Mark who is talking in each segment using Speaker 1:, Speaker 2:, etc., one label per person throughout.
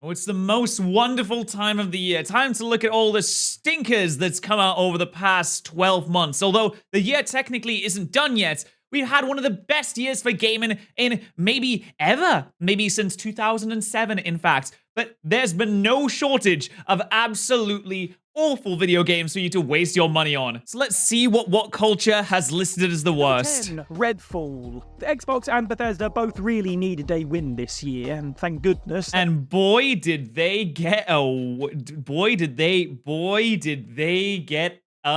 Speaker 1: Oh, it's the most wonderful time of the year. Time to look at all the stinkers that's come out over the past 12 months. Although the year technically isn't done yet, we've had one of the best years for gaming in maybe ever. Maybe since 2007, in fact. But there's been no shortage of absolutely awful video games for you to waste your money on. So let's see what culture has listed as the worst.
Speaker 2: 10, Redfall. The Xbox and Bethesda both really needed a win this year, and thank goodness.
Speaker 1: And boy did they get a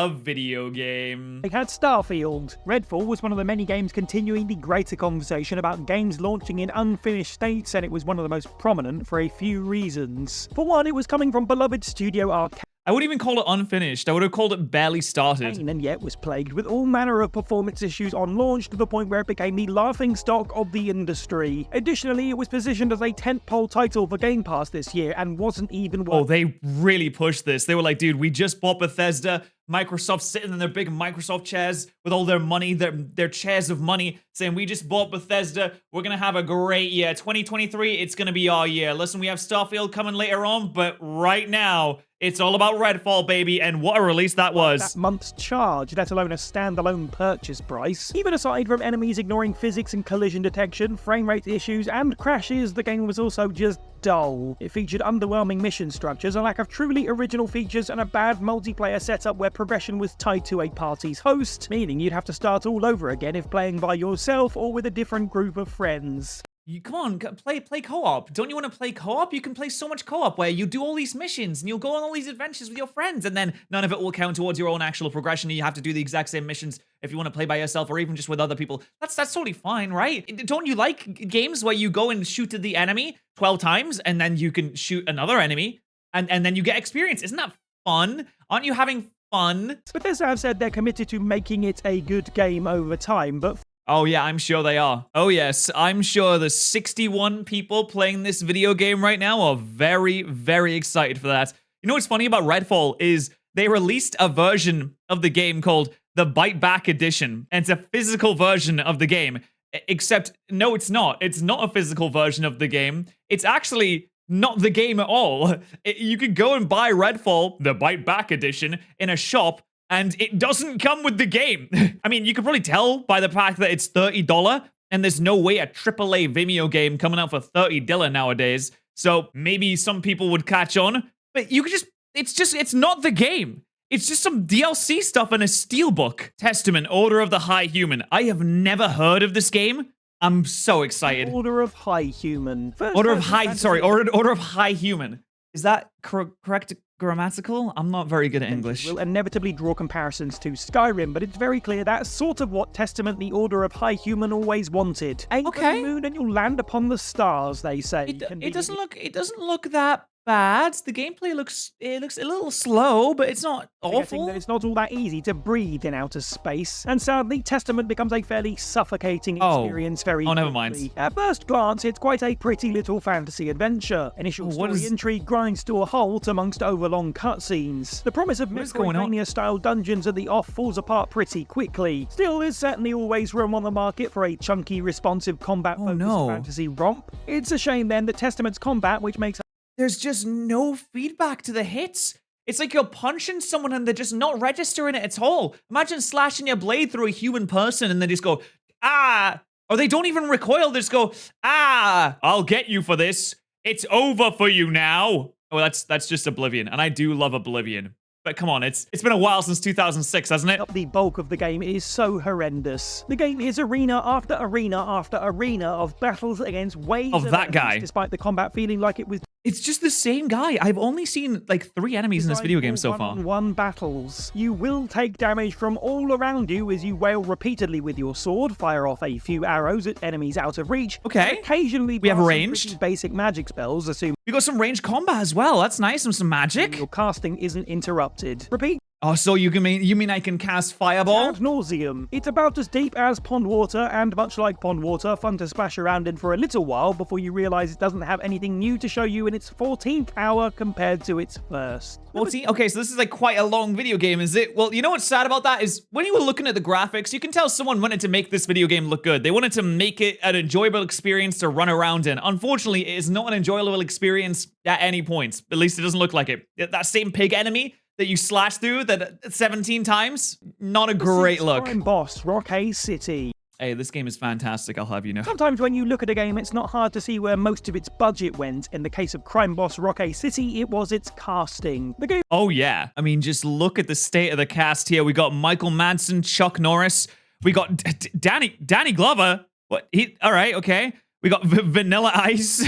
Speaker 1: video game.
Speaker 2: They had Starfield. Redfall was one of the many games continuing the greater conversation about games launching in unfinished states, and it was one of the most prominent for a few reasons. For one, it was coming from beloved studio Arcane.
Speaker 1: I wouldn't even call it unfinished. I would have called it barely started.
Speaker 2: And yet was plagued with all manner of performance issues on launch to the point where it became the laughingstock of the industry. Additionally, it was positioned as a tentpole title for Game Pass this year and wasn't even
Speaker 1: Oh, they really pushed this. They were like, dude, we just bought Bethesda. Microsoft sitting in their big Microsoft chairs with all their money, their chairs of money, saying, we just bought Bethesda. We're going to have a great year. 2023, it's going to be our year. Listen, we have Starfield coming later on, but right now, it's all about Redfall, baby, and what a release that was.
Speaker 2: That month's charge, let alone a standalone purchase price. Even aside from enemies ignoring physics and collision detection, frame rate issues, and crashes, the game was also just dull. It featured underwhelming mission structures, a lack of truly original features, and a bad multiplayer setup where progression was tied to a party's host, meaning you'd have to start all over again if playing by yourself or with a different group of friends.
Speaker 1: Come on, play co-op. Don't you want to play co-op? You can play so much co-op where you do all these missions and you'll go on all these adventures with your friends, and then none of it will count towards your own actual progression, and you have to do the exact same missions if you want to play by yourself or even just with other people. That's totally fine, right? Don't you like games where you go and shoot at the enemy 12 times and then you can shoot another enemy and then you get experience? Isn't that fun? Aren't you having fun?
Speaker 2: Bethesda have said they're committed to making it a good game over time, but
Speaker 1: oh yeah, I'm sure they are. Oh yes, I'm sure the 61 people playing this video game right now are very, very excited for that. You know what's funny about Redfall is they released a version of the game called the Bite Back Edition, and it's a physical version of the game. Except, no, it's not. It's not a physical version of the game. It's actually not the game at all. You could go and buy Redfall, the Bite Back Edition, in a shop, and it doesn't come with the game. I mean, you can probably tell by the fact that it's $30, and there's no way a AAA Vimeo game coming out for $30 nowadays. So maybe some people would catch on, but you could it's not the game. It's just some DLC stuff in a steelbook. Testament, Order of the High Human. I have never heard of this game. I'm so excited.
Speaker 2: Order of High Human.
Speaker 1: Order of High Human. Is that correct grammatical? I'm not very good at English.
Speaker 2: Will inevitably draw comparisons to Skyrim, but it's very clear that's sort of what Testament the Order of High Human always wanted. Aim for the moon and you'll land upon the stars, they say.
Speaker 1: It doesn't look that bad. The gameplay looks a little slow, but it's not awful.
Speaker 2: That it's not all that easy to breathe in outer space, and sadly, Testament becomes a fairly suffocating experience very quickly.
Speaker 1: Never mind.
Speaker 2: At first glance, it's quite a pretty little fantasy adventure. Initial story intrigue grinds to a halt amongst overlong cutscenes. The promise of Metroidvania-style dungeons at the off falls apart pretty quickly. Still, there's certainly always room on the market for a chunky, responsive combat-focused fantasy romp. It's a shame then that Testament's combat, which makes
Speaker 1: there's just no feedback to the hits. It's like you're punching someone and they're just not registering it at all. Imagine slashing your blade through a human person and they just go, ah. Or they don't even recoil. They just go, ah, I'll get you for this. It's over for you now. Oh, that's just Oblivion. And I do love Oblivion. But come on, it's been a while since 2006, hasn't it?
Speaker 2: The bulk of the game is so horrendous. The game is arena after arena after arena of battles against waves
Speaker 1: of that guy,
Speaker 2: despite the combat feeling like it was...
Speaker 1: It's just the same guy. I've only seen like 3 enemies in this video game so far.
Speaker 2: One-on-one battles. You will take damage from all around you as you wail repeatedly with your sword, fire off a few arrows at enemies out of reach.
Speaker 1: Okay.
Speaker 2: Occasionally,
Speaker 1: we have ranged
Speaker 2: basic magic spells. Assume
Speaker 1: we got some ranged combat as well. That's nice, and some magic.
Speaker 2: Your casting isn't interrupted. Repeat
Speaker 1: Oh, so you mean I can cast Fireball?
Speaker 2: Ad nauseum. It's about as deep as pond water, and much like pond water, fun to splash around in for a little while before you realize it doesn't have anything new to show you in its 14th hour compared to its first.
Speaker 1: 14? Okay, so this is like quite a long video game, is it? Well, you know what's sad about that is when you were looking at the graphics, you can tell someone wanted to make this video game look good. They wanted to make it an enjoyable experience to run around in. Unfortunately, it is not an enjoyable experience at any point. At least it doesn't look like it. That same pig enemy that you slash through that 17 times, not a great look.
Speaker 2: Crime boss, Rock City.
Speaker 1: Hey, this game is fantastic, I'll have you know.
Speaker 2: Sometimes when you look at a game, it's not hard to see where most of its budget went. In the case of Crime Boss Rock City, it was its casting. The game.
Speaker 1: Oh yeah, I mean, just look at the state of the cast here. We got Michael Madsen, Chuck Norris. We got Danny Glover. What? All right, okay. We got Vanilla Ice.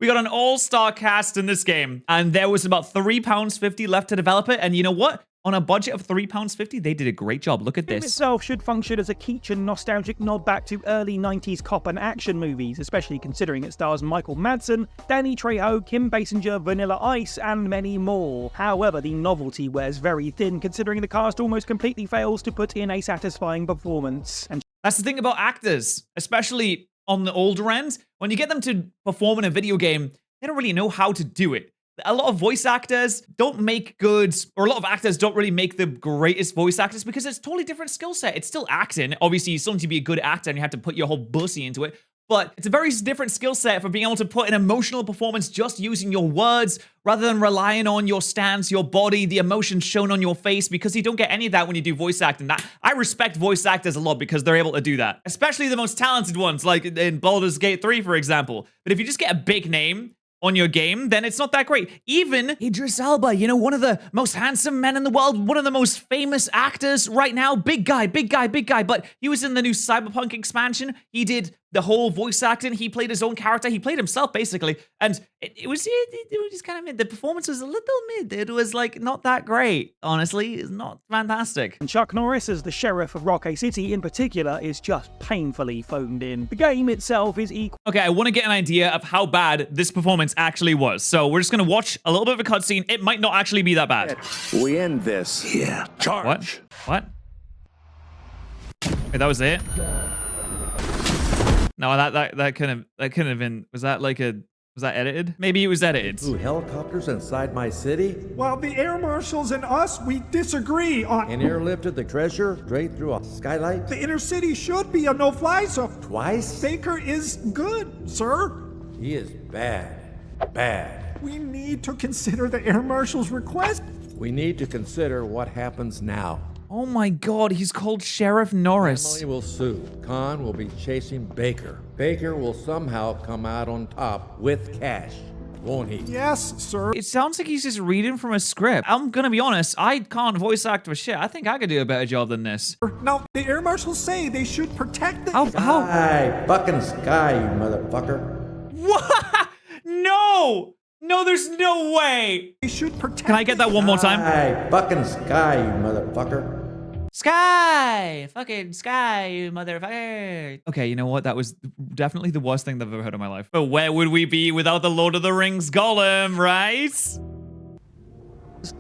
Speaker 1: We got an all-star cast in this game, and there was about £3.50 left to develop it. And you know what? On a budget of £3.50, they did a great job. Look at
Speaker 2: The game
Speaker 1: this.
Speaker 2: itself should function as a kitsch and nostalgic nod back to early 90s cop and action movies, especially considering it stars Michael Madsen, Danny Trejo, Kim Basinger, Vanilla Ice, and many more. However, the novelty wears very thin, considering the cast almost completely fails to put in a satisfying performance. And
Speaker 1: That's the thing about actors, especially on the older end. When you get them to perform in a video game, they don't really know how to do it. A lot of voice actors don't make good, or a lot of actors don't really make the greatest voice actors because it's a totally different skill set. It's still acting. Obviously, you still need to be a good actor and you have to put your whole bussy into it. But it's a very different skill set for being able to put an emotional performance just using your words rather than relying on your stance, your body, the emotion shown on your face, because you don't get any of that when you do voice acting. I respect voice actors a lot because they're able to do that. Especially the most talented ones, like in Baldur's Gate 3, for example. But if you just get a big name on your game, then it's not that great. Even Idris Elba, you know, one of the most handsome men in the world, one of the most famous actors right now, big guy, but he was in the new Cyberpunk expansion. He did the whole voice acting. He played his own character. He played himself, basically. And it was just kind of mid. The performance was a little mid. It was, like, not that great, honestly. It's not fantastic.
Speaker 2: Chuck Norris as the sheriff of Rock City in particular is just painfully phoned in. The game itself is equal.
Speaker 1: Okay, I want to get an idea of how bad this performance actually was. So we're just going to watch a little bit of a cutscene. It might not actually be that bad.
Speaker 3: We end this. Yeah. Charge.
Speaker 1: What? Wait, that was it? No, that couldn't have been. Was that edited? Maybe it was edited.
Speaker 4: Ooh, helicopters inside my city?
Speaker 5: Well, the air marshals and us, we disagree on...
Speaker 4: And airlifted the treasure straight through a skylight?
Speaker 5: The inner city should be a no-fly zone.
Speaker 4: Twice?
Speaker 5: Baker is good, sir.
Speaker 4: He is bad. Bad.
Speaker 5: We need to consider the air marshal's request.
Speaker 4: We need to consider what happens now.
Speaker 1: Oh my god, he's called Sheriff Norris.
Speaker 4: Emily will sue. Khan will be chasing Baker. Baker will somehow come out on top with cash, won't he?
Speaker 5: Yes, sir.
Speaker 1: It sounds like he's just reading from a script. I'm gonna be honest, I can't voice act for shit. I think I could do a better job than this.
Speaker 5: Now, the air marshals say they should protect the...
Speaker 1: How?
Speaker 4: Sky, fucking sky, you motherfucker.
Speaker 1: What? No! No, there's no way!
Speaker 5: They should protect...
Speaker 1: Can I get that one more time?
Speaker 4: Sky, fucking sky, you motherfucker.
Speaker 1: Sky! Fucking sky, you motherfucker. Okay, you know what? That was definitely the worst thing I've ever heard in my life. But where would we be without the Lord of the Rings Golem, right?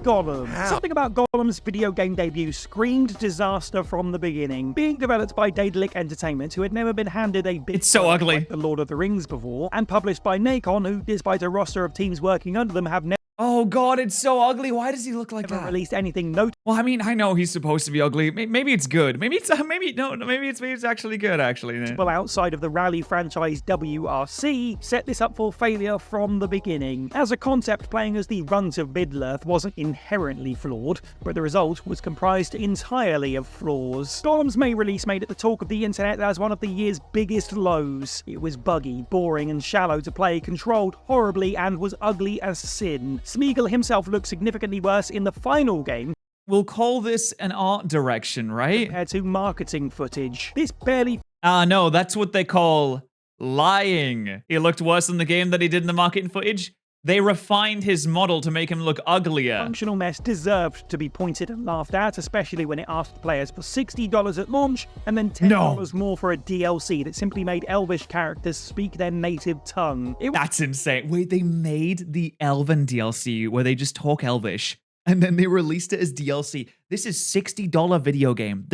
Speaker 2: Golem. Something about Golem's video game debut screamed disaster from the beginning. Being developed by Daedalic Entertainment, who had never been handed a bit
Speaker 1: It's so ugly.
Speaker 2: like The Lord of the Rings before, and published by Nacon, who, despite a roster of teams working under them, have never
Speaker 1: Oh god, it's so ugly. Why does he look like that?
Speaker 2: released anything notable
Speaker 1: Well, I mean, I know he's supposed to be ugly. Maybe it's good. Maybe it's actually good. Actually,
Speaker 2: outside of the Rally franchise WRC, set this up for failure from the beginning. As a concept, playing as the runt of Middle-earth wasn't inherently flawed, but the result was comprised entirely of flaws. Golem's May release made it the talk of the internet as one of the year's biggest lows. It was buggy, boring, and shallow to play, controlled horribly, and was ugly as sin. Smeagol himself looked significantly worse in the final game.
Speaker 1: We'll call this an art direction, right?
Speaker 2: Compared to marketing footage. This barely
Speaker 1: No, that's what they call lying. He looked worse in the game than he did in the marketing footage. They refined his model to make him look uglier.
Speaker 2: functional mess deserved to be pointed and laughed at, especially when it asked players for $60 at launch and then $10 more for a DLC that simply made Elvish characters speak their native tongue.
Speaker 1: That's insane. Wait, they made the Elven DLC where they just talk Elvish. and then they released it as DLC. This is $60 video game.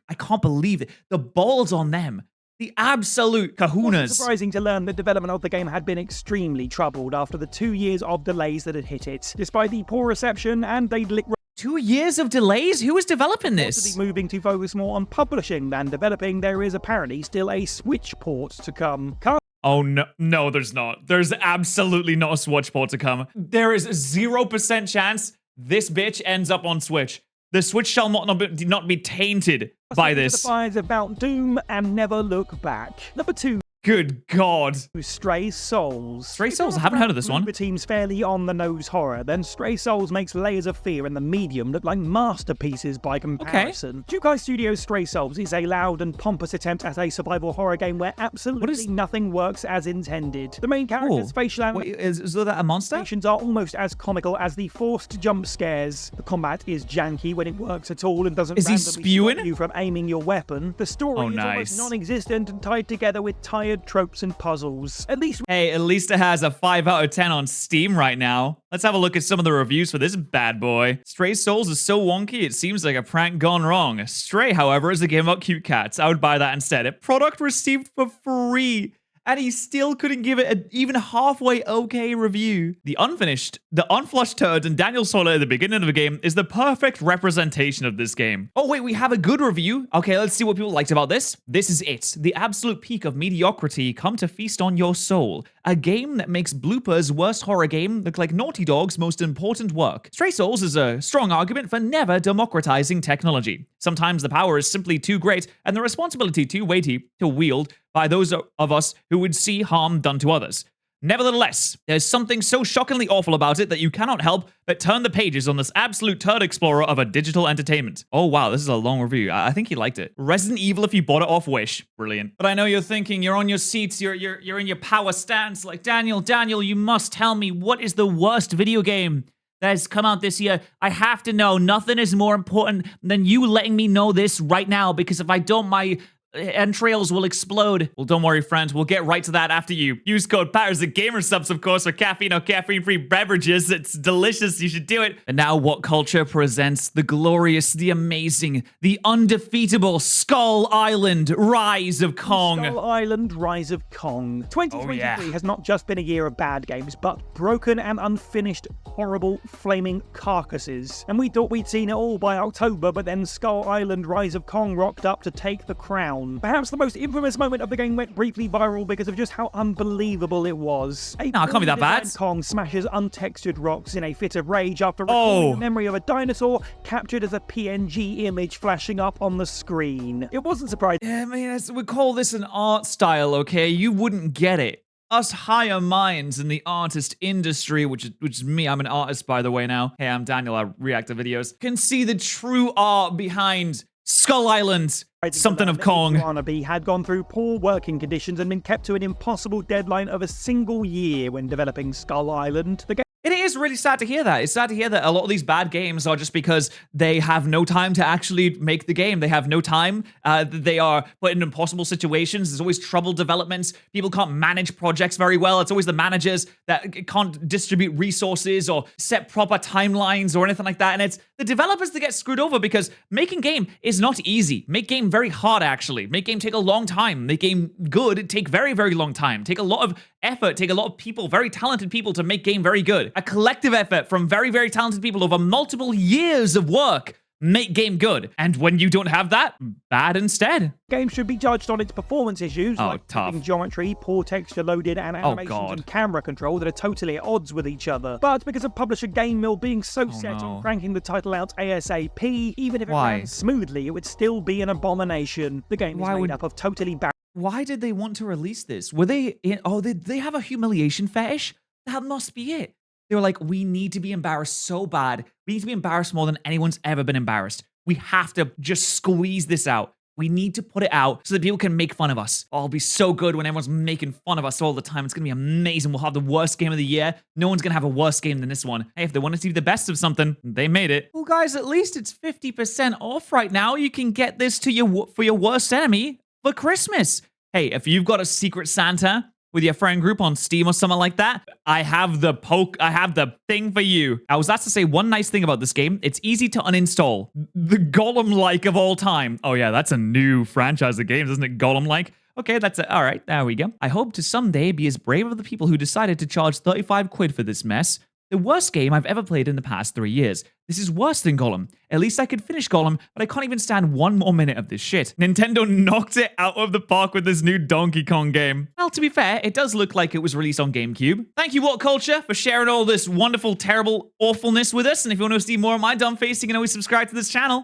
Speaker 1: I can't believe it. The balls on them. The absolute kahunas.
Speaker 2: It's surprising to learn that development of the game had been extremely troubled after the 2 years of delays that had hit it. Despite the poor reception and they'd
Speaker 1: 2 years of delays? Who was developing this?
Speaker 2: moving to focus more on publishing than developing, there is apparently still a Switch port to come.
Speaker 1: Oh, no, there's not. There's absolutely not a Switch port to come. There is 0% chance this bitch ends up on Switch. The Switch shall not be tainted by this.
Speaker 2: The fires about Doom and Never Look Back. Number 2.
Speaker 1: Good God.
Speaker 2: Stray Souls.
Speaker 1: Stray Souls? I haven't heard of this one.
Speaker 2: It seems fairly on-the-nose horror. Then Stray Souls makes layers of fear in the medium look like masterpieces by comparison. Okay. Jukai Studios' Stray Souls is a loud and pompous attempt at a survival horror game where absolutely nothing works as intended. The main character's facial animations
Speaker 1: is that a monster?
Speaker 2: Are almost as comical as the forced jump scares. The combat is janky when it works at all and doesn't
Speaker 1: randomly
Speaker 2: stop you from aiming your weapon. The story is
Speaker 1: nice.
Speaker 2: almost non-existent and tied together with tired tropes and puzzles. At least
Speaker 1: it has a 5 out of 10 on Steam right now. Let's have a look at some of the reviews for this bad boy. Stray Souls is so wonky, it seems like a prank gone wrong. Stray, however, is a game about cute cats. I would buy that instead. A product received for free. And he still couldn't give it an even halfway okay review. The unflushed turd and Daniel Sola at the beginning of the game is the perfect representation of this game. Oh wait, we have a good review. Okay, let's see what people liked about this. This is it. The absolute peak of mediocrity come to feast on your soul. A game that makes Blooper's worst horror game look like Naughty Dog's most important work. Stray Souls is a strong argument for never democratizing technology. Sometimes the power is simply too great and the responsibility too weighty to wield by those of us who would see harm done to others. Nevertheless, there's something so shockingly awful about it that you cannot help but turn the pages on this absolute turd explorer of a digital entertainment. Oh wow, this is a long review. I think he liked it. Resident Evil if you bought it off Wish. Brilliant. But I know you're thinking, you're on your seats, you're in your power stance, like, Daniel, you must tell me, what is the worst video game that has come out this year? I have to know. Nothing is more important than you letting me know this right now, because if I don't, my entrails will explode. Well, don't worry, friends. We'll get right to that after you. Use code patterrz at GamerSubs, of course, for caffeine or caffeine-free beverages. It's delicious. You should do it. And now, What Culture presents the glorious, the amazing, the undefeatable Skull Island Rise of Kong.
Speaker 2: Skull Island Rise of Kong. 2023 has not just been a year of bad games, but broken and unfinished, horrible, flaming carcasses. And we thought we'd seen it all by October, but then Skull Island Rise of Kong rocked up to take the crown. Perhaps the most infamous moment of the game went briefly viral because of just how unbelievable it was.
Speaker 1: No, it can't be that bad.
Speaker 2: Kong smashes untextured rocks in a fit of rage after recalling the memory of a dinosaur captured as a PNG image flashing up on the screen. It wasn't surprising.
Speaker 1: Yeah, I mean, we call this an art style, okay? You wouldn't get it. Us higher minds in the artist industry, which is me, I'm an artist, by the way, now. Hey, I'm Daniel, I react to videos. Can see the true art behind Skull Island, something of Kong.
Speaker 2: Wannabe had gone through poor working conditions and been kept to an impossible deadline of a single year when developing Skull Island.
Speaker 1: It is really sad to hear that. It's sad to hear that a lot of these bad games are just because they have no time to actually make the game. They have no time. They are put in impossible situations. There's always troubled developments. People can't manage projects very well. It's always the managers that can't distribute resources or set proper timelines or anything like that. And it's the developers that get screwed over because making game is not easy. Make game very hard, actually. Make game take a long time. Make game good take very, very long time. Take a lot of effort, take a lot of people, very talented people to make game very good. A collective effort from very, very talented people over multiple years of work make game good. And when you don't have that, bad instead.
Speaker 2: Game should be judged on its performance issues, like geometry, poor texture loaded, and animations and camera control that are totally at odds with each other. But because of publisher Game Mill being so set on cranking the title out ASAP, even if it ran smoothly, it would still be an abomination. The game is made up of totally bad.
Speaker 1: Why did they want to release this? Were they did they have a humiliation fetish? That must be it. They were like, we need to be embarrassed so bad. We need to be embarrassed more than anyone's ever been embarrassed. We have to just squeeze this out. We need to put it out so that people can make fun of us. Oh, it'll be so good when everyone's making fun of us all the time. It's going to be amazing. We'll have the worst game of the year. No one's going to have a worse game than this one. Hey, if they want to see the best of something, they made it. Well, guys, at least it's 50% off right now. You can get this to for your worst enemy for Christmas. Hey, if you've got a Secret Santa with your friend group on Steam or something like that, I have the thing for you. I was asked to say one nice thing about this game. It's easy to uninstall. The Golem-like of all time. Oh yeah, that's a new franchise of games, isn't it? Golem-like. Okay, that's it. All right, there we go. I hope to someday be as brave as the people who decided to charge 35 quid for this mess. The worst game I've ever played in the past 3 years. This is worse than Golem. At least I could finish Golem, but I can't even stand one more minute of this shit. Nintendo knocked it out of the park with this new Donkey Kong game. Well, to be fair, it does look like it was released on GameCube. Thank you, What Culture, for sharing all this wonderful, terrible awfulness with us. And if you want to see more of my dumb face, you can always subscribe to this channel.